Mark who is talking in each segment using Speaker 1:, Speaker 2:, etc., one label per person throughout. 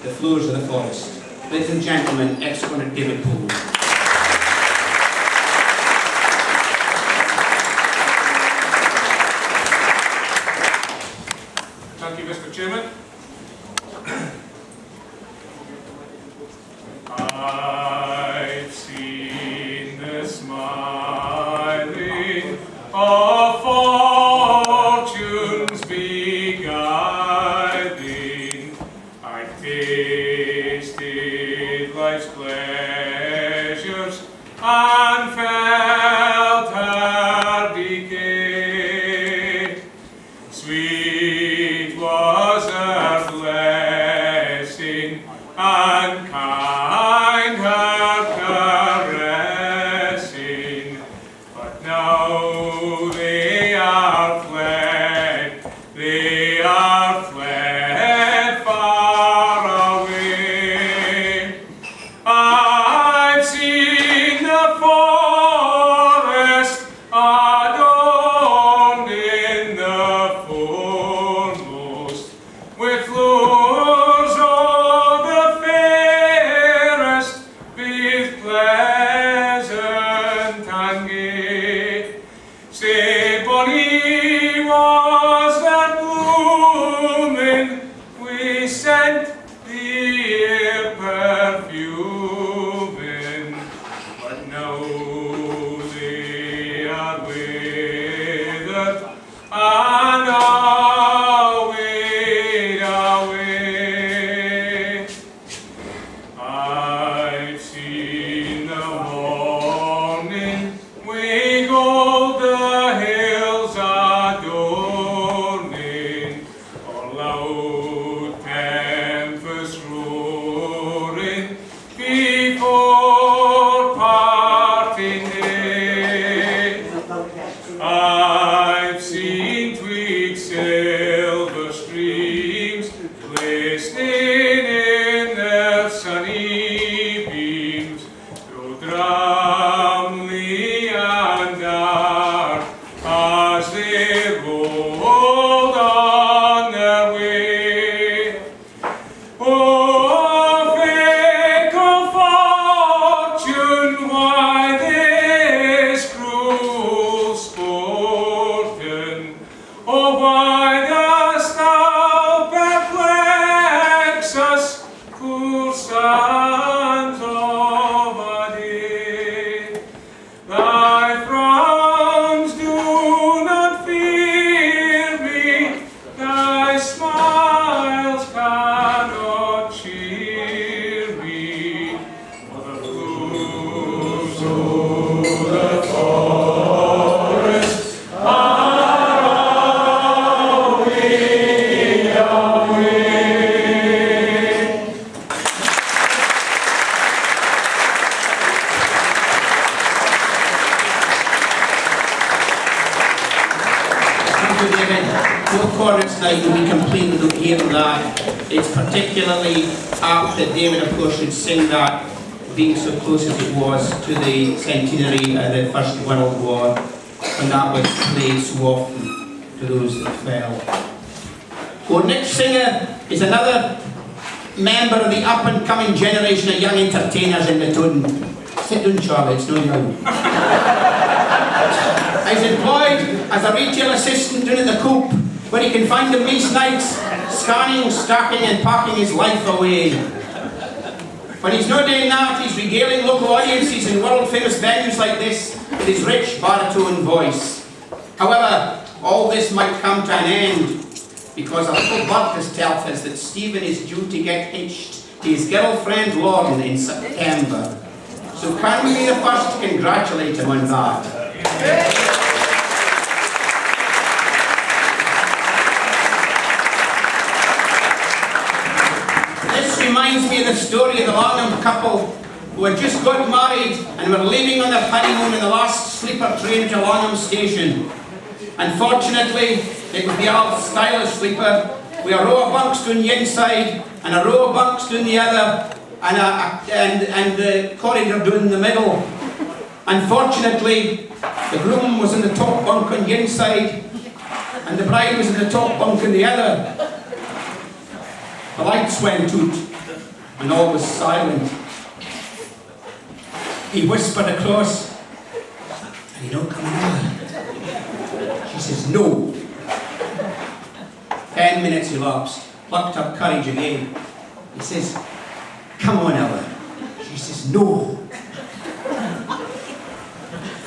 Speaker 1: the floors of the forest. Ladies and gentlemen, ex-Cornet David Poole.
Speaker 2: Thank you, Mr. Chairman. I've seen the smiling of fortune's beguiling. I've tasted life's pleasures and felt her decay. Sweet was her blessing, and kind her caressing. But now they are fled far away. I've seen the forest adorned in the foremost with flowers of the fairest, with pleasant and gay. Say, bonny was that blooming, we sent the air perfuming, but now they are withered and away. I've seen the morning we gold the hills adorning, or loud tempest roaring before parting day. I've seen tweed silver streams glistening in their sunny beams, though drumly and dark as they rolled on their way. Oh, fickle fortune, why this cruel sporting? Oh, why dost thou perplex us, poor sons of a day? Thy frowns do not fear me, thy smiles cannot cheer me, for the blues of the forest are away, away.
Speaker 1: Thank you, David. Both Cornets night will be completed with hearing that. It's particularly apt that David, of course, should sing that, being so close as it was to the centenary of the First World War, and that was played so often to those that fell. Our next singer is another member of the up-and-coming generation of young entertainers in the tune. Sit down, Charlie, it's no you. He's employed as a retail assistant down at the Coop, where he can find him most nights, scanning, stacking and packing his life away. When he's not doing that, he's regaling local audiences in world-famous venues like this with his rich baritone voice. However, all this might come to an end, because a little bud has told us that Stephen is due to get hitched to his girlfriend Lauren in September. So can we be the first to congratulate him on that? This reminds me of the story of the Langholm couple who had just got married and were leaving on their honeymoon in the last sleeper train to Langholm station. Unfortunately, it was the old stylish sleeper with a row of bunks down the inside and a row of bunks down the other, and the corridor down the middle. Unfortunately, the groom was in the top bunk on the inside and the bride was in the top bunk on the other. The lights went out. and all was silent. He whispered across, "Are you not coming over?" She says, "No." 10 minutes elapsed, plucked up courage again. He says, "Come on, Ella." She says, "No."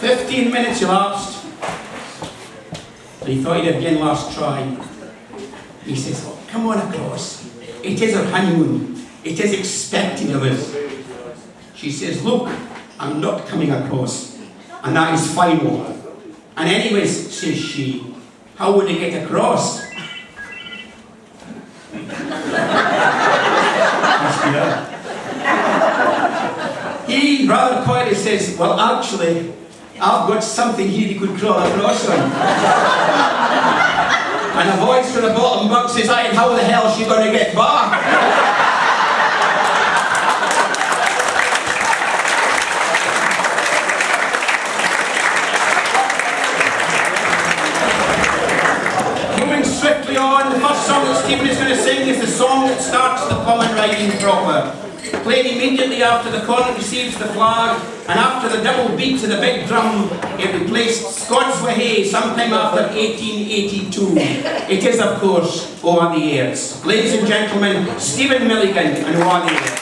Speaker 1: 15 minutes elapsed, and he thought he'd again last try. He says, "Oh, come on across. It is our honeymoon. It is expecting of us." She says, "Look, I'm not coming across, and that is final. And anyways," says she, "how would I get across?" He rather quietly says, "Well, actually, I've got something here you could crawl across on." And a voice from the bottom bunk says, "Aye, and how the hell is she going to get back?" Moving swiftly on, the first song that Stephen is going to sing is the song that starts the common riding proper. Played immediately after the cornet receives the flag, and after the double beat to the big drum, it replaced Scots Wi Hay sometime after 1882. It is, of course, O'er the Airs. Ladies and gentlemen, Stephen Milligan and O'er the Airs.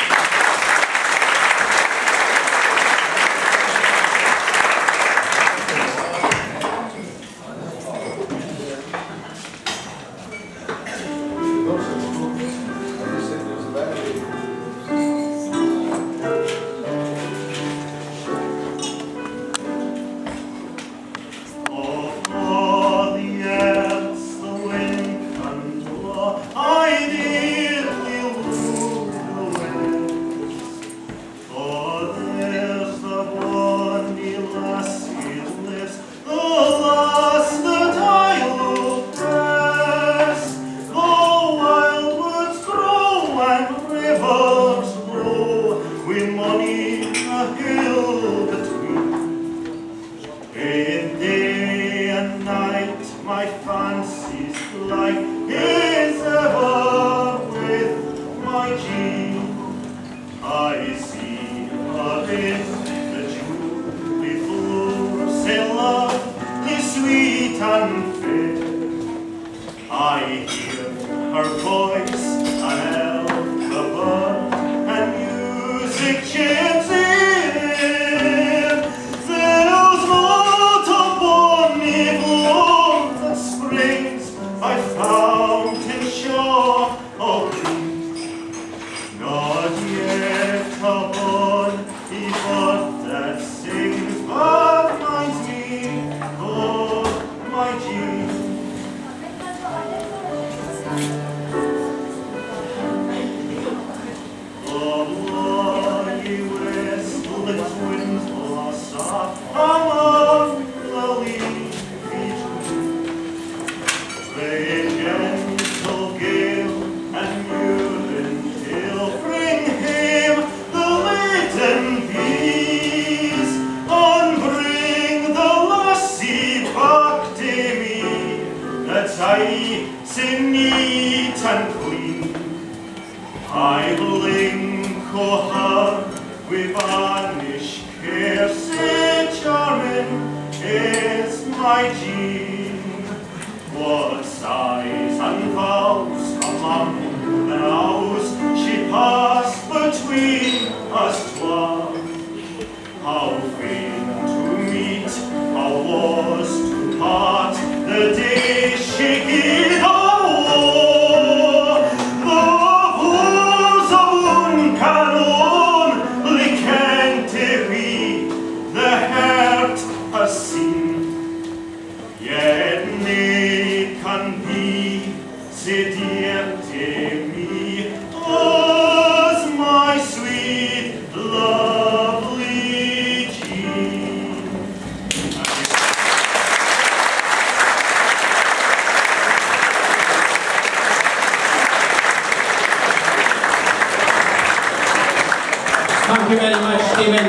Speaker 1: Thank you very much, Stephen.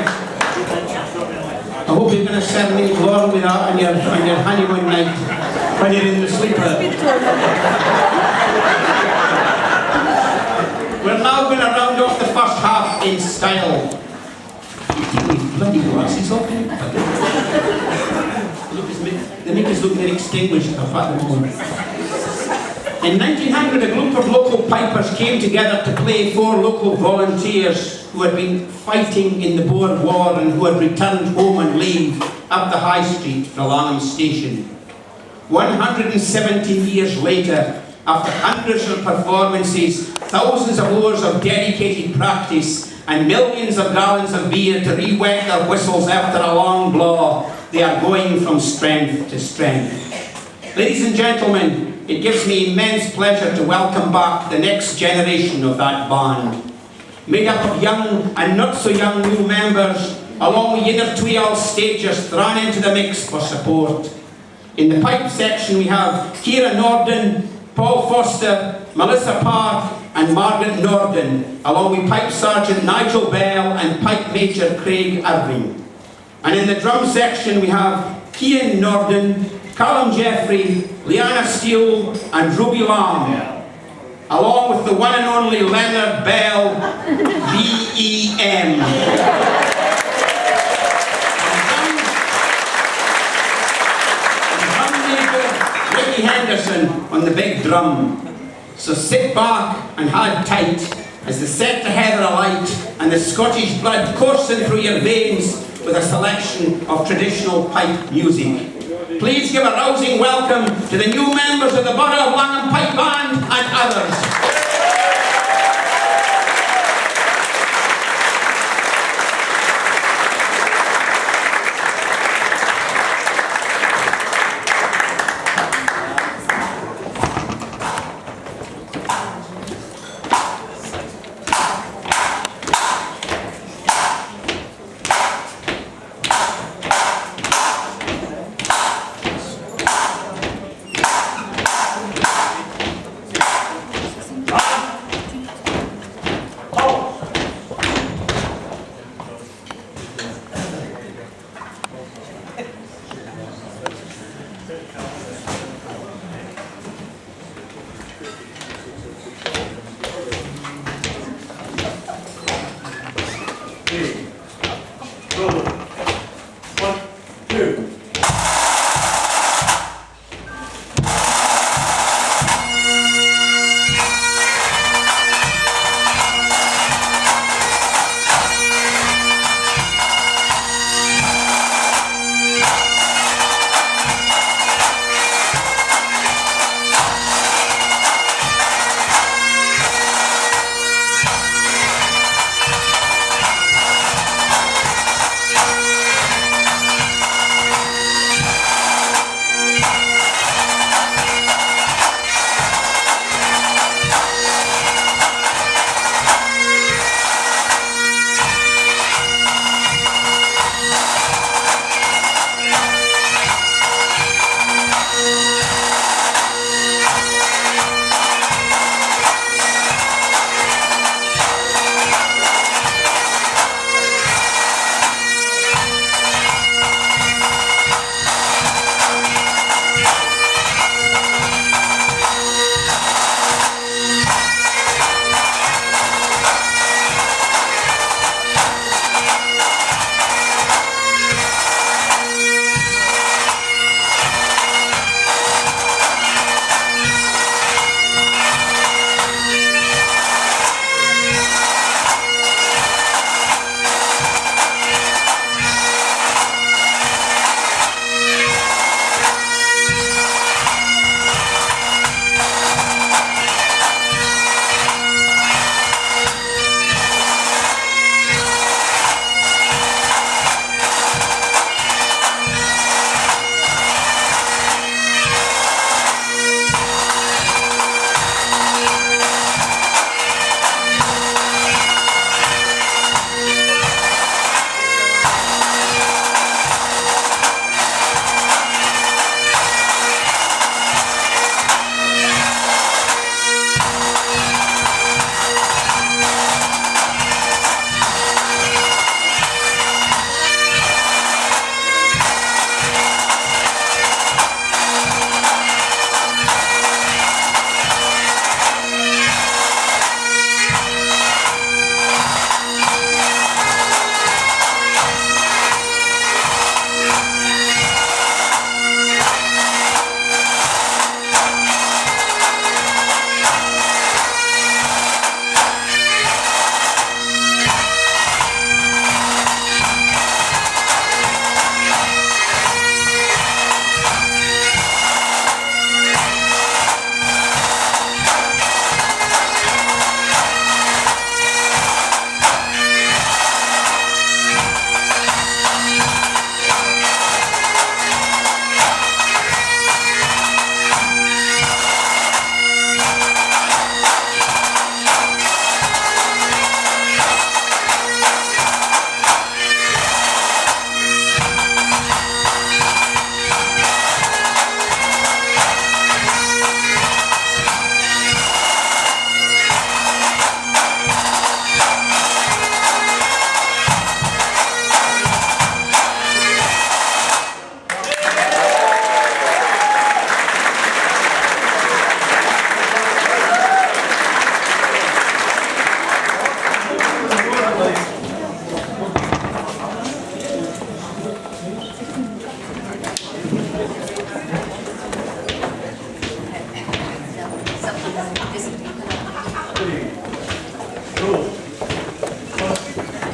Speaker 1: I hope you're going to serenade Lauren with that on your honeymoon night when you're in the sleeper. We're now going to round off the first taking his bloody glasses off him. They make us look very extinguished up at the moment. In 1900, a group of local pipers came together to play for local volunteers who had been fighting in the Boer War and who had returned home on leave up the High Street for Langholm Station. 117 years later, after hundreds of performances, thousands of hours of dedicated practice, and millions of gallons of beer to re-wet their whistles after a long blaw, they are going from strength to strength. Ladies and gentlemen, it gives me immense pleasure to welcome back the next generation of that band. Made up of young and not so young new members, along with other two stagers thrown into the mix for support. In the pipe section we have Ciara Norden, Paul Foster, Melissa Park and Margaret Norden, along with Pipe Sergeant Nigel Bell and Pipe Major Craig Irving. And in the drum section we have Cian Norden, Callum Jeffrey, Liana Steele and Ruby Lamb, along with the one and only Leonard Bell, B.E.M. Henderson on the big drum. So sit back and hold tight as the set to heather alight and the Scottish blood coursing through your veins with a selection of traditional pipe music. Please give a rousing welcome to the new members of the Borough of Langholm Pipe Band and others.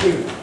Speaker 1: Thank you.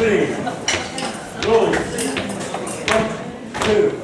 Speaker 2: 3. Roll. 1, 2.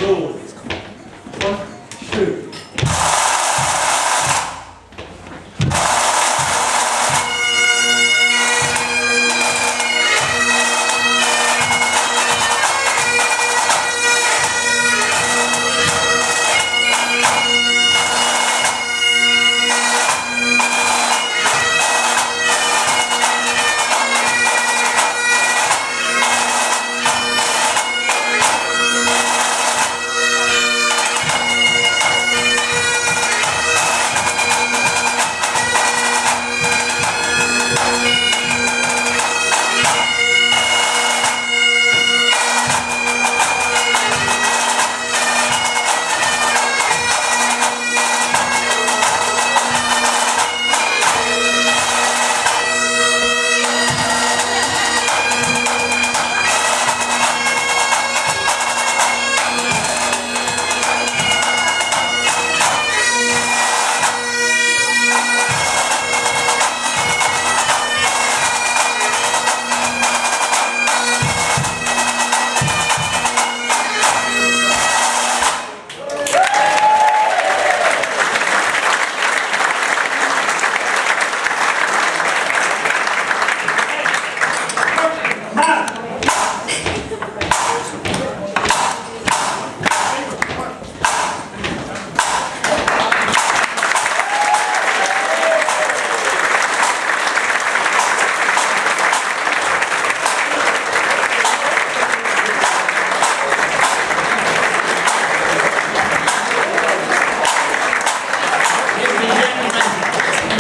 Speaker 2: Roll. 1, 2.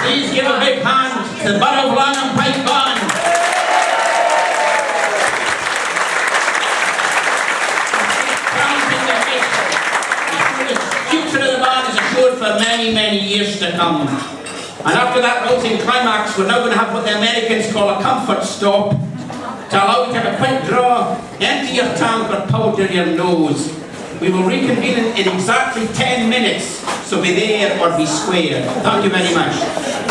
Speaker 1: Please give a big hand to the Borough of Langholm Pipe Band. The future of the band is assured for many, many years to come. And after that rousing climax, we're now going to have what the Americans call a comfort stop to allow you to have a quick draw, empty your tank or powder your nose. We will reconvene in exactly 10 minutes, so be there or be square. Thank you very much.